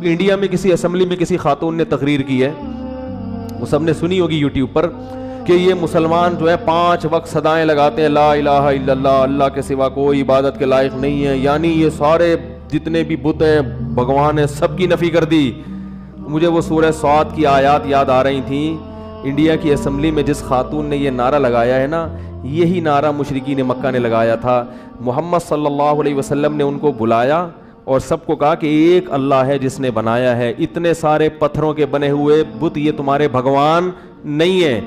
India میں کسی assembly میں کسی خاتون نے تقریر کی ہے, وہ سب نے سنی ہوگی یوٹیوب پر, کہ یہ مسلمان جو ہے 5 وقت صدائیں لگاتے ہیں لا الہ الا اللہ, اللہ کے سوا کوئی عبادت کے لائق نہیں ہے, یعنی یہ سارے جتنے بھی بت ہیں بھگوان ہیں سب کی نفی کر دی. مجھے وہ سورہ صاد کی آیات یاد آ رہی تھیں. انڈیا کی اسمبلی میں جس خاتون نے یہ نعرہ لگایا ہے نا, یہی نعرہ مشرکین مکہ نے لگایا تھا. محمد صلی اللہ علیہ وسلم نے ان کو بلایا اور سب کو کہا کہ ایک اللہ ہے جس نے بنایا ہے, اتنے سارے پتھروں کے بنے ہوئے بت یہ تمہارے بھگوان نہیں ہیں.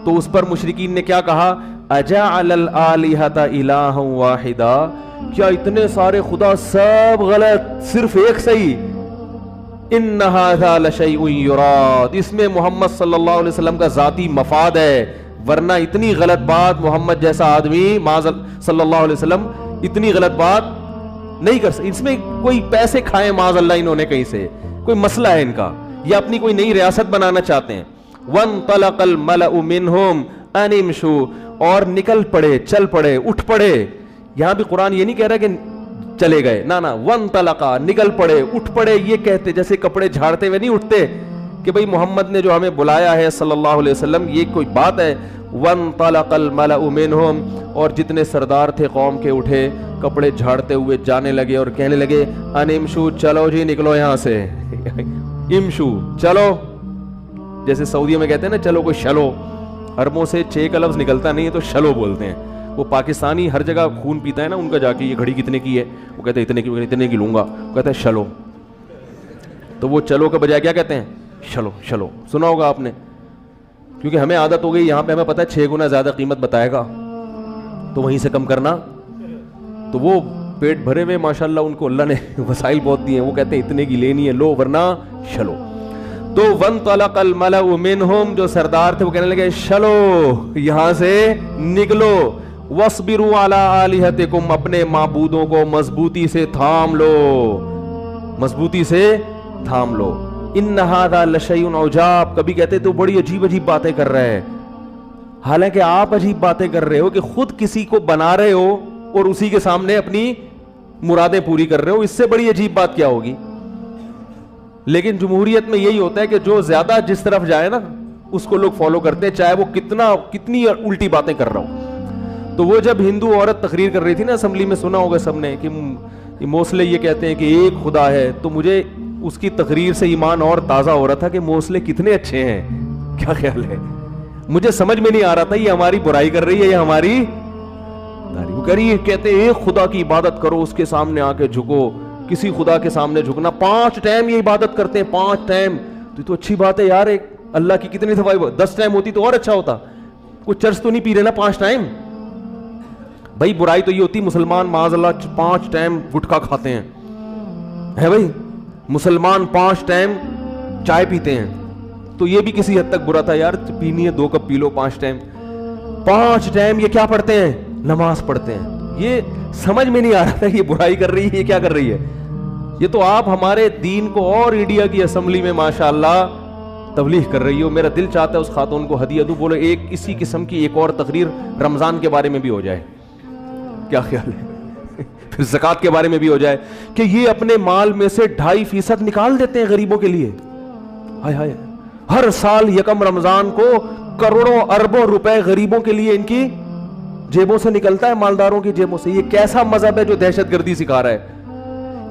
تو اس پر مشرکین نے کیا کہا, اجعل الآلہۃ الہا واحدا, کیا اتنے سارے خدا سب غلط صرف ایک صحیح, ان ھذا لشیء یراد, اس میں محمد صلی اللہ علیہ وسلم کا ذاتی مفاد ہے, ورنہ اتنی غلط بات محمد جیسا آدمی صلی اللہ علیہ وسلم اتنی غلط بات نہیں کر سکتے. اس میں کوئی پیسے کھائے معاذ اللہ انہوں نے کہیں سے, کوئی مسئلہ ہے ان کا, یا اپنی کوئی نئی ریاست بنانا چاہتے ہیں. وانطلق الملأ منهم ان امشوا, اور نکل پڑے, چل پڑے, اٹھ پڑے. یہاں بھی قرآن یہ نہیں کہہ رہا کہ چلے گئے, نہ وانطلقا, نکل پڑے, اٹھ پڑے. یہ کہتے جیسے کپڑے جھاڑتے ہوئے نہیں اٹھتے کہ بھئی محمد نے جو ہمیں بلایا ہے صلی اللہ علیہ وسلم, یہ کوئی بات ہے. وانطلق الملأ منهم, اور جتنے سردار تھے قوم کے اٹھے کپڑے جھاڑتے ہوئے جانے لگے اور کہنے لگے ان امشوا, چلو جی نکلو یہاں سے, امشوا چلو, جیسے سعودیہ میں کہتے ہیں نا چلو کوئی شلو, عربوں سے 6 کا لفظ نکلتا نہیں ہے تو شلو بولتے ہیں. وہ پاکستانی ہر جگہ خون پیتا ہے نا ان کا, جا کے یہ گھڑی کتنے کی ہے, وہ کہتے ہیں اتنے کی لوں گا, وہ کہتا ہے شلو. تو وہ چلو کے بجائے کیا کہتے ہیں, شلو. شلو سنا ہوگا آپ نے, کیونکہ ہمیں عادت ہو گئی, یہاں پہ ہمیں پتہ ہے 6 گنا زیادہ قیمت بتائے گا تو وہیں سے کم کرنا. تو وہ پیٹ بھرے ہوئے ماشاءاللہ ان کو اللہ نے وسائل بہت دیے ہیں, وہ کہتے ہیں اتنے کی لینی ہے لو ورنہ شلو. تو وانطلق الملأ منهم, جو سردار تھے وہ کہنے لگے شلو یہاں سے نکلو. واصبروا علی آلہتکم, اپنے معبودوں کو مضبوطی سے تھام لو, مضبوطی سے تھام لو. ان ھذا لشیء عجاب, کبھی کہتے تو بڑی عجیب عجیب باتیں کر رہے ہیں, حالانکہ آپ عجیب باتیں کر رہے ہو کہ خود کسی کو بنا رہے ہو اور اسی کے سامنے اپنی مرادیں پوری کر رہے ہو, اس سے بڑی عجیب بات کیا ہوگی. لیکن جمہوریت میں یہی ہوتا ہے کہ جو زیادہ جس طرف جائے نا اس کو لوگ فالو کرتے ہیں, چاہے وہ کتنی الٹی باتیں کر رہا ہو. تو وہ جب ہندو عورت تقریر کر رہی تھی نا اسمبلی میں, سنا ہوگا سب نے کہ موسلے یہ کہتے ہیں کہ ایک خدا ہے, تو مجھے اس کی تقریر سے ایمان اور تازہ ہو رہا تھا کہ موسلے کتنے اچھے ہیں. کیا خیال ہے, مجھے سمجھ میں نہیں آ رہا تھا یہ ہماری برائی کر رہی ہے یا ہماری تعریف کر رہی ہے. کہتے ہیں ایک خدا کی عبادت کرو, اس کے سامنے آ کے جھکو, کسی خدا کے سامنے جھکنا, 5 ٹائم یہ عبادت کرتے ہیں, 5 ٹائم. تو اچھی بات ہے یار, ایک اللہ کی کتنی دفعہ 10 ٹائم ہوتی تو اور اچھا ہوتا. کوئی چرچ تو نہیں پی رہے نا 5 ٹائم. بھائی برائی تو یہ ہوتی مسلمان معاذ اللہ 5 ٹائم گٹکا کھاتے ہیں, ہے بھائی مسلمان 5 ٹائم چائے پیتے ہیں, تو یہ بھی کسی حد تک برا تھا یار, پینی ہے 2 کپ پی لو 5 ٹائم. 5 ٹائم یہ کیا پڑھتے ہیں, نماز پڑھتے ہیں. یہ سمجھ میں نہیں آ رہا تھا یہ برائی کر رہی ہے یہ کیا کر رہی ہے. یہ تو آپ ہمارے دین کو اور انڈیا کی اسمبلی میں ماشاءاللہ تبلیغ کر رہی ہو. میرا دل چاہتا ہے اس خاتون کو ہدیہ دوں, بولو ایک اسی قسم کی ایک اور تقریر رمضان کے بارے میں بھی ہو جائے. کیا خیال ہے, پھر زکوٰۃ کے بارے میں بھی ہو جائے کہ یہ اپنے مال میں سے 2.5% نکال دیتے ہیں غریبوں کے لیے. ہائے ہائے, ہر سال یکم رمضان کو کروڑوں اربوں روپے غریبوں کے لیے ان کی جیبوں سے نکلتا ہے, مالداروں کی جیبوں سے. یہ کیسا مذہب ہے جو دہشت گردی سکھا رہا ہے.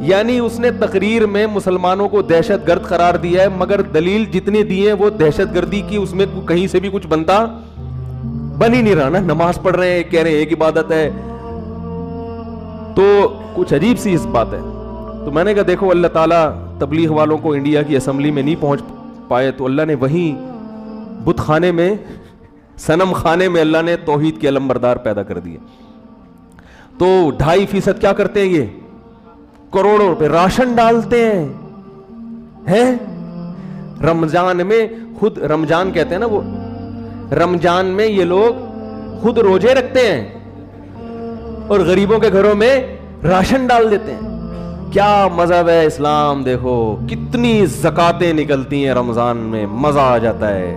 یعنی اس نے تقریر میں مسلمانوں کو دہشت گرد قرار دیا ہے, مگر دلیل جتنے دی ہیں وہ دہشت گردی کی, اس میں کہیں سے بھی کچھ بنتا بن ہی نہیں رہا نا. نماز پڑھ رہے ہیں, کہہ رہے ہیں ایک عبادت ہے, تو کچھ عجیب سی اس بات ہے. تو میں نے کہا دیکھو اللہ تعالیٰ تبلیغ والوں کو انڈیا کی اسمبلی میں نہیں پہنچ پائے, تو اللہ نے وہیں بت خانے میں, صنم خانے میں اللہ نے توحید کے علم بردار پیدا کر دیے. تو 2.5% کیا کرتے ہیں, یہ کروڑوں روپے راشن ڈالتے ہیں. رمضان میں خود, رمضان کہتے ہیں نا وہ, رمضان میں یہ لوگ خود روزے رکھتے ہیں اور غریبوں کے گھروں میں راشن ڈال دیتے ہیں. کیا مذہب ہے اسلام. دیکھو کتنی زکاتیں نکلتی ہیں رمضان میں, مزہ آ جاتا ہے,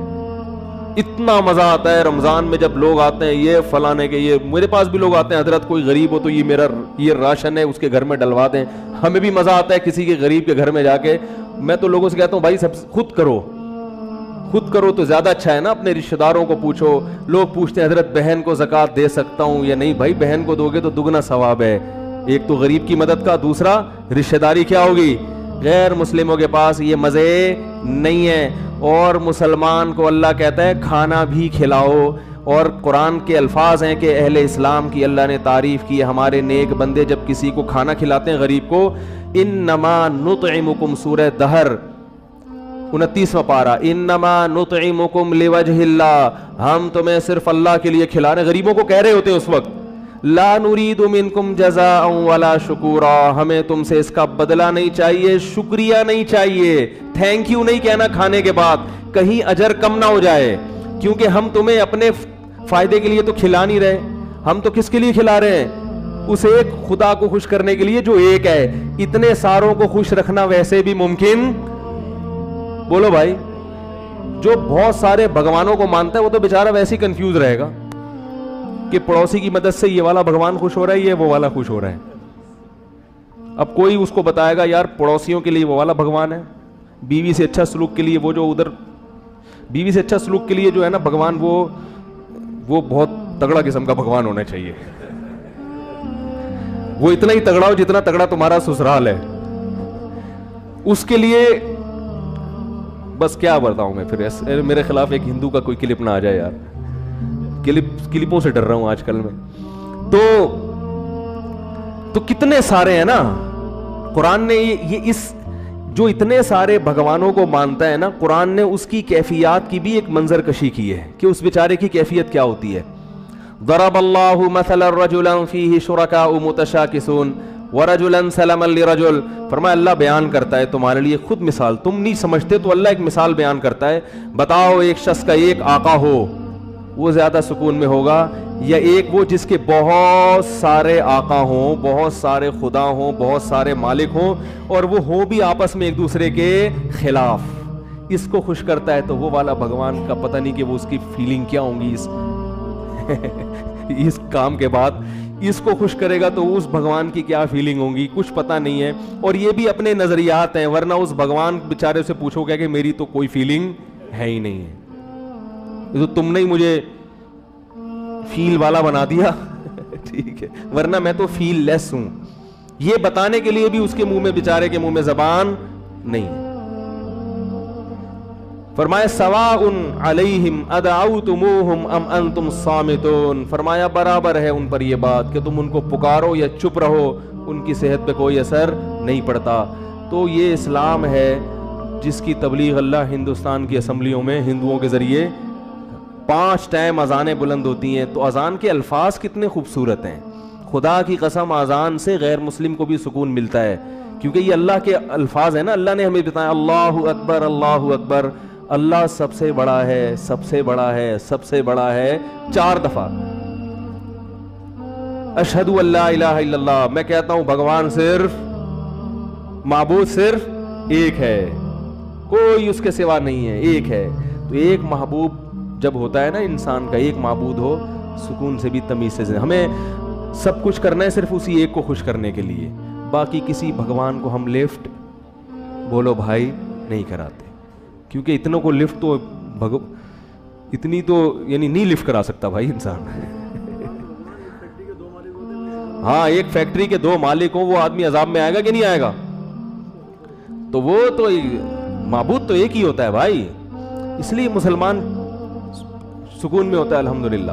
اتنا مزہ آتا ہے رمضان میں جب لوگ آتے ہیں. یہ فلانے کے, یہ میرے پاس بھی لوگ آتے ہیں, حضرت کوئی غریب ہو تو یہ میرا یہ راشن ہے اس کے گھر میں ڈلوا دیں. ہمیں بھی مزہ آتا ہے کسی کے غریب کے گھر میں جا کے میں تو لوگوں سے کہتا ہوں بھائی سب خود کرو تو زیادہ اچھا ہے نا. اپنے رشتہ داروں کو پوچھو. لوگ پوچھتے ہیں حضرت بہن کو زکوٰۃ دے سکتا ہوں یا نہیں؟ بھائی بہن کو دو گے تو دگنا ثواب ہے. ایک تو غریب کی مدد کا, دوسرا رشتہ داری کیا ہوگی. غیر مسلموں کے پاس یہ مزے نہیں ہیں. اور مسلمان کو اللہ کہتا ہے کھانا بھی کھلاؤ. اور قرآن کے الفاظ ہیں کہ اہل اسلام کی اللہ نے تعریف کی ہے, ہمارے نیک بندے جب کسی کو کھانا کھلاتے ہیں غریب کو, انما نطعمکم, سورہ دہر 29واں پارہ, انما نطعمکم لوجہ اللہ, ہم تمہیں صرف اللہ کے لیے کھلا رہے ہیں. غریبوں کو کہہ رہے ہوتے ہیں اس وقت, لا نرید منکم جزاء ولا شکورا, ہمیں تم سے اس کا بدلہ نہیں چاہیے, شکریہ نہیں چاہیے, تھینک یو نہیں کہنا کھانے کے بعد, کہیں اجر کم نہ ہو جائے. کیونکہ ہم تمہیں اپنے فائدے کے لیے تو کھلا نہیں رہے, ہم تو کس کے لیے کھلا رہے ہیں؟ اس ایک خدا کو خوش کرنے کے لیے جو ایک ہے. اتنے ساروں کو خوش رکھنا ویسے بھی ممکن, بولو بھائی. جو بہت سارے بھگوانوں کو مانتا ہے وہ تو بیچارہ ویسے ہی کنفیوز رہے گا کہ پڑوسی کی مدد سے یہ والا بھگوان خوش ہو رہا ہے, یہ وہ والا خوش ہو رہا ہے. اب کوئی اس کو بتائے گا یار پڑوسیوں کے لیے وہ والا بھگوان ہے, بیوی سے اچھا سلوک کے لیے وہ جو ادھر, بیوی سے اچھا سلوک کے لیے جو ہے نا بھگوان, وہ بہت تگڑا قسم کا بھگوان ہونا چاہیے. وہ اتنا ہی تگڑا ہو جتنا تگڑا تمہارا سسرال ہے. اس کے لیے بس کیا بتاؤں میں پھر, میرے خلاف ایک ہندو کا کوئی کلپ نہ آ جائے یار, کلپوں سے ڈر رہا ہوں آج کل میں. تو کتنے سارے ہیں نا قرآن نے یہ اس جو اتنے سارے بھگوانوں کو مانتا ہے نا, قرآن نے اس کی کیفیات کی بھی ایک منظر کشی کی ہے کہ اس بیچارے کی کیفیت کیا ہوتی ہے. ضرب اللہ مثلا رجلا فیہ شرکاء متشاکسون ورجلا سلما لرجل, فرمایا اللہ بیان کرتا ہے تمہارے لیے خود مثال, تم نہیں سمجھتے تو اللہ ایک مثال بیان کرتا ہے. بتاؤ ایک شخص کا ایک آقا ہو وہ زیادہ سکون میں ہوگا, یا ایک وہ جس کے بہت سارے آقا ہوں, بہت سارے خدا ہوں, بہت سارے مالک ہوں, اور وہ ہوں بھی آپس میں ایک دوسرے کے خلاف. اس کو خوش کرتا ہے تو وہ والا بھگوان کا پتہ نہیں کہ وہ اس کی فیلنگ کیا ہوں گی اس کام کے بعد. اس کو خوش کرے گا تو اس بھگوان کی کیا فیلنگ ہوں گی کچھ پتہ نہیں ہے. اور یہ بھی اپنے نظریات ہیں, ورنہ اس بھگوان بیچارے سے پوچھو گے کہ میری تو کوئی فیلنگ ہے ہی نہیں ہے, تو تم نے مجھے فیل والا بنا دیا ٹھیک ہے, ورنہ میں تو فیل لیس ہوں. یہ بتانے کے لیے بھی اس کے منہ میں, بیچارے کے منہ میں زبان نہیں ہے. فرمایا سواء علیہم ادعوتموہم ام انتم صامتون, فرمایا برابر ہے ان پر یہ بات کہ تم ان کو پکارو یا چپ رہو, ان کی صحت پہ کوئی اثر نہیں پڑتا. تو یہ اسلام ہے جس کی تبلیغ اللہ ہندوستان کی اسمبلیوں میں ہندوؤں کے ذریعے 5 ٹائم اذانیں بلند ہوتی ہیں. تو اذان کے الفاظ کتنے خوبصورت ہیں, خدا کی قسم اذان سے غیر مسلم کو بھی سکون ملتا ہے, کیونکہ یہ اللہ کے الفاظ ہیں نا. اللہ نے ہمیں بتایا اللہ اکبر اللہ اکبر, اللہ سب سے بڑا ہے, سب سے بڑا ہے, سب سے بڑا ہے 4 دفعہ. اشہد ان لا الہ الا اللہ, میں کہتا ہوں بھگوان صرف, معبود صرف ایک ہے, کوئی اس کے سوا نہیں ہے, ایک ہے. تو ایک محبوب جب ہوتا ہے نا انسان کا, ایک معبود ہو, سکون سے بھی تمیز سے ہمیں سب کچھ کرنا ہے صرف اسی ایک کو خوش کرنے کے لیے. باقی کسی بھگوان کو ہم لفٹ بولو بھائی نہیں کراتے, کیونکہ اتنوں کو لفٹ تو اتنی تو یعنی نہیں لفٹ کرا سکتا بھائی انسان. ہاں ایک فیکٹری کے 2 مالک ہوں, وہ آدمی عذاب میں آئے گا کہ نہیں آئے گا؟ تو وہ تو معبود تو ایک ہی ہوتا ہے بھائی, اس لیے مسلمان سکون میں ہوتا ہے الحمدللہ.